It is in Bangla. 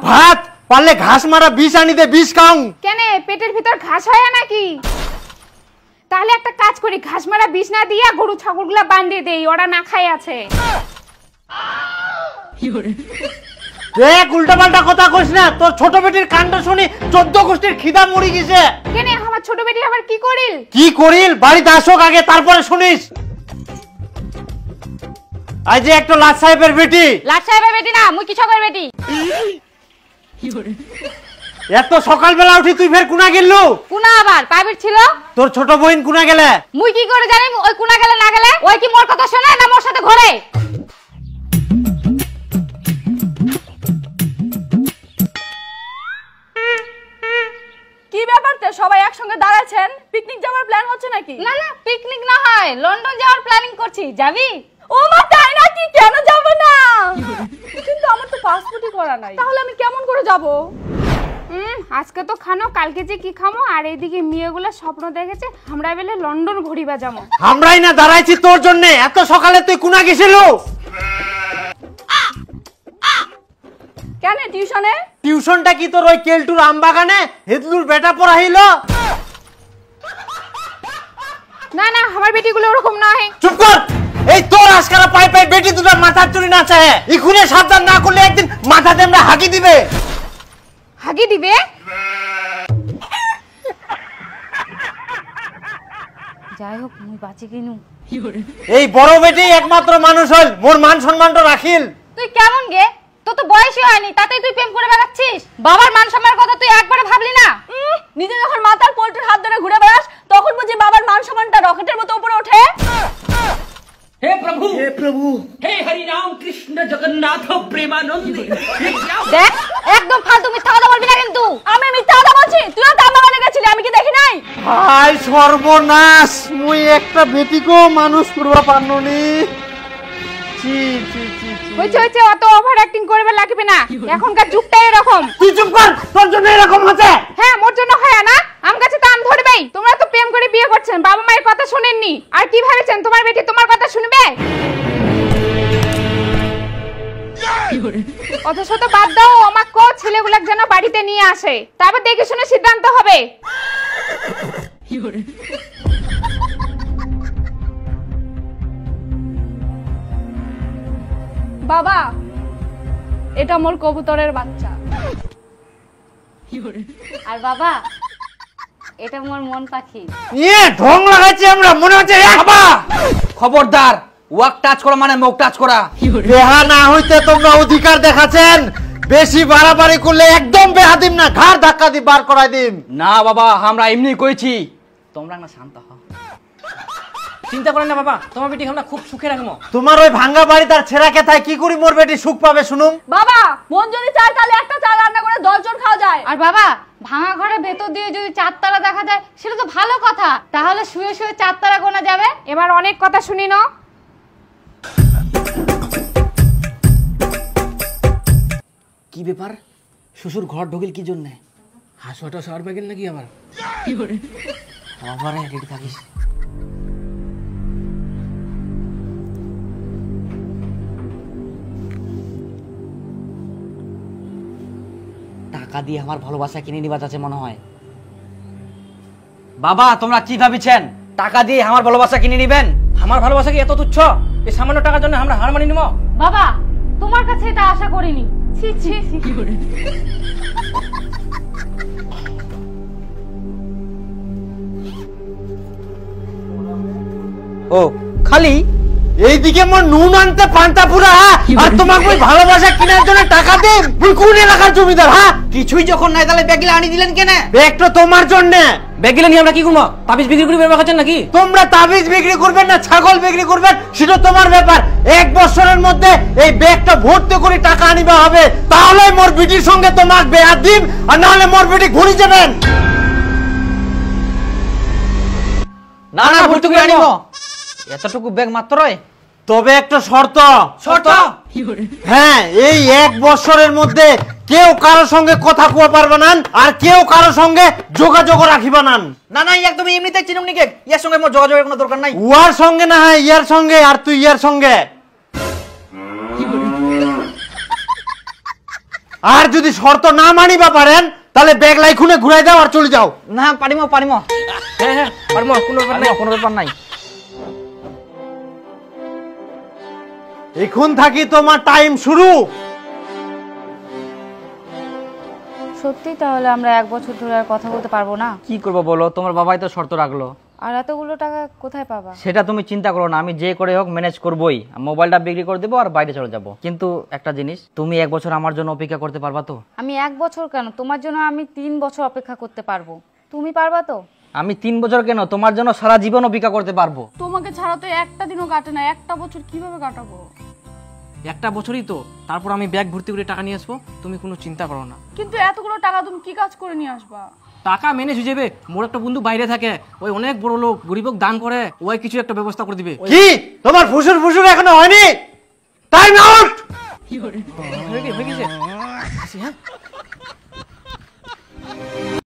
ভাত পারলে ঘাস মারা বিষ আনি দে, বিষ খাও। কেন পেটের ভিতর ঘাস হয় নাকি? তাহলে একটা কাজ করি, ঘাস মারা বিষ না দিয়া গরু ছাগলগুলা বাঁধিয়ে দেই, ওরা না খাই আছে। দেখ উল্টা পাল্টা কথা কইস না, তোর ছোট বেটির কাণ্ড শুনি 14 গোষ্ঠীর খিদা মরি গেছে। কেন আমার ছোট বেটি আবার কি করিল? কি করিল বাড়িতে আসুক আগে, তারপরে শুনিস। আজ যে একটা লাট সাহেবের বেটি। লাট সাহেবের বেটি না, মুই কৃষকের বেটি। এত সকালবেলা উঠি তুই ফের কুনা গেলু? কুনা আবার প্রাইভেট ছিল। তোর ছোট বোন কুনা গেলে? মুই কি করে জানি ওই কুনা গেলে না গেলে? ওই কি মোর কথা শুনে না মোর সাথে ঘরে? কি ব্যাপারটা সবাই একসঙ্গে দাঁড়াচ্ছেন? পিকনিক যাওয়ার প্ল্যান হচ্ছে নাকি? না না পিকনিক না হয়, লন্ডন যাওয়ার প্ল্যানিং করছি, যাবি? ও মা তাই নাকি? কেন যাব না? কিন্তু আমার তো পাসপোর্টই করা নাই, তাহলে আমি কেমন করে যাব? আজকে তো খানো, কালকে যে কি খামো। আর এইদিকে মেয়েগুলো স্বপ্ন দেখেছে আমরা বেলে লন্ডন ঘুরিবা যাবো। আমরাই না দাঁড়াইছি তোর জন্য। এত সকালে তুই কুনা গেছিল? কেন টিউশনে? টিউশনটা কি তোর ওই কেলটুর আমবাগানে হেদলুর বেটা পড়াইল? না না আমার বেটিগুলো ওরকম না হয়। চুপ কর। এই তোর আজকারা পাই পাই বেটি দুটো মাথার চুরি না চায়, ইখুনে সাবধান না করলে একদিন মাথাতে আমরা হাগি দিবে। হাগি দিবে? যাই হোক মুই বাঁচি কিনু। এই বড় বেটি একমাত্র মানুষ হল, মোর মান সম্মানটা রাখিল। তুই কেমন গে? তোর তো বয়সই হয়নি, তাতেই তুই প্রেম করে বেড়াচ্ছিস। বাবার মান সম্মানের কথা তুই একবারে ভাবলি না? নিজে যখন মাথার পোল্টুর হাত ধরে ঘুরে বেড়াস তখন বুঝি বাবার মান সম্মানটা রকেটের মতো উপরে ওঠে। हे प्रभु, হে প্রভু, हे हरि राम कृष्ण जगन्नाथ प्रेमानंद। দেখ একদম ফালতু মিথ্যা কথা বলবি না কিন্তু। আমি মিথ্যা কথা বলছি? তুইও তো আমার বাগানে গেছিলি, আমি কি দেখি নাই? হাই সর্বনাশ, মুই একটা বেটিকেও মানুষ করবা পারননি। চি চি চি চি। হইছে হইছে, অত ওভার অ্যাক্টিং করবে লাগবে না, এখনকার যুগটাই এরকম। তুই চুপ কর, তোর জন্য এরকম হচ্ছে। হ্যাঁ মোর জন্য হয় না, আম গাছে তো আম ধরবেই। তোমরা তো প্রেম করে বিয়ে করছেন, বাবা মায়ের কথা শুনেননি। আর কি ভেবেছেন তোমার বেটি তোমার কথা শুনবে? অথচ তো বাদ দাও, আমাকে কো ছেলেগুলোক যেন বাড়িতে নিয়ে আসে, তারপর দেখে শুনে সিদ্ধান্ত হবে। বাবা, এটা মোর কবুতরের বাচ্চা। আর বাবা, এটা মোর মন পাখি। এ ঢং লাগাইছি আমরা, মনে হচ্ছে বাবা। খবরদার, ওয়াক টাচ করা মানে মুখ টাচ করা। বেহা না হইতে তোমরা অধিকার দেখাচ্ছেন, বেশি বাড়াবাড়ি করলে একদম বেহা দিম না, ঘাড় ধাক্কা দি বার করাই দিম। না বাবা, আমরা এমনি কইছি, তোমরা না শান্ত হও। চিন্তা করেন না বাবা, তোমার বেটি আমরা খুব সুখে রাখবো। তোমার ওই ভাঙ্গা বাড়ি তার ছেঁড়া কেথায় কি করি মোর বেটি সুখ পাবে শুনুম? বাবা, মন যদি চায় তাহলে একটা চা রান্না করে 10 জন খাওয়া যায়। আর বাবা, ভাঙা ঘরের ভেতর দিয়ে যদি চারতারা দেখা যায় সেটা তো ভালো কথা, তাহলে শুয়ে শুয়ে চারতারা গোনা যাবে। এবার অনেক কথা শুনি না। কি ব্যাপার, শ্বশুর ঘর ঢুকিল কি জন্য? হাসুয়াটা শহর পেগেল নাকি আবার? কি করে আবার রেডি থাকিস। টাকা দিয়ে আমার ভালোবাসা কিনে নিবা যাচ্ছে মনে হয়। বাবা তোমরা কি ভাবিছেন টাকা দিয়ে আমার ভালোবাসা কিনে নিবেন? আমার ভালোবাসা কি এত তুচ্ছ? এই সামান্য টাকার জন্য আমরা হার মানি নিব? বাবা তোমার কাছে এটা আশা করিনি। ছি ছি ছি। ও খালি এইদিকে মোর নুন আনতে পান্তা পুরা, আর তোমাকে ওই ভালোবাসা কেনার জন্য টাকা দেব? তুই কোন এলাকার জমিদার? হ্যাঁ কিছুই যখন নাই তাহলে ব্যাগিলা আনি দিলেন কেন? ব্যাগ তো তোমার জন্য। ব্যাগিলা নিয়ে আমরা কি করবো? তাবিজ বিক্রি করে ব্যবহার করছেন নাকি? তোমরা তাবিজ বিক্রি করবেন না ছাগল বিক্রি করবেন সেটা তোমার ব্যাপার। 1 বছরের মধ্যে এই ব্যাগটা ভর্তি করে টাকা আনিবা হবে, তাহলে মোর বিটির সঙ্গে তোমাকে বিয়া দিম, আর না হলে মোর বিটি ঘুরি যাবেন। না না ভর্তি করে আনিব। এতটুকু ব্যাগ মাত্রই। তবে একটা শর্ত। শর্ত? হ্যাঁ, এই 1 বছরের মধ্যে কেউ কারো সঙ্গে কথা কুয়া পারবে না, আর কেউ কারো সঙ্গে যোগাযোগ রাখিবা না। না না একদম এমনিতে চিনুম নিকে, ইয়ার সঙ্গে মোর যোগাযোগের কোনো দরকার নাই। উয়ার সঙ্গে না হয় ইয়ার সঙ্গে, আর তুই ইয়ার সঙ্গে। আর যদি শর্ত না মানিবা পারেন তাহলে ব্যাগ লাই খুনে ঘুরাই দাও আর চলে যাও। না পারিম হ্যাঁ পারিম, কোনো ব্যাপার নাই, কোনো ব্যাপার নাই। এখন থাকি তোমার টাইম শুরু। সত্যি তাহলে আমরা 1 বছর ধরে আর কথা বলতে পারবো না? কি করবো বলো, তোমার বাবাই তো শর্ত রাখলো। আর এতগুলো টাকা কোথায় পাবা? সেটা তুমি চিন্তা করো না, আমি যে করে হোক ম্যানেজ করবোই। মোবাইলটা বিক্রি করে দেবো আর বাইরে চলে যাব। কিন্তু একটা জিনিস, তুমি 1 বছর আমার জন্য অপেক্ষা করতে পারবা তো? আমি 1 বছর কেন, তোমার জন্য আমি 3 বছর অপেক্ষা করতে পারবো। তুমি পারবা তো? আমি 3 বছর কেন, তোমার জন্য সারা জীবন অপেক্ষা করতে পারবো। তোমাকে ছাড়া তো একটা দিনও কাটে না, একটা বছর কিভাবে কাটাবো? একটা বছরই তো, তারপর আমি ব্যাগ ভর্তি করে টাকা নিয়ে আসবো, তুমি কোনো চিন্তা করো না। কিন্তু এতগুলো টাকা তুমি কি কাজ করে নিয়ে আসবা? টাকা ম্যানেজ হয়ে যাবে। মোর একটা বন্ধু বাইরে থাকে, ওই অনেক বড় লোক, গরিবক দান করে, ওই কিছু একটা ব্যবস্থা করে দিবে। কি তোমার ফুসুর ফুসুর এখনো হয়নি? Time out. হয়ে গেছে, আসি, হ্যাঁ।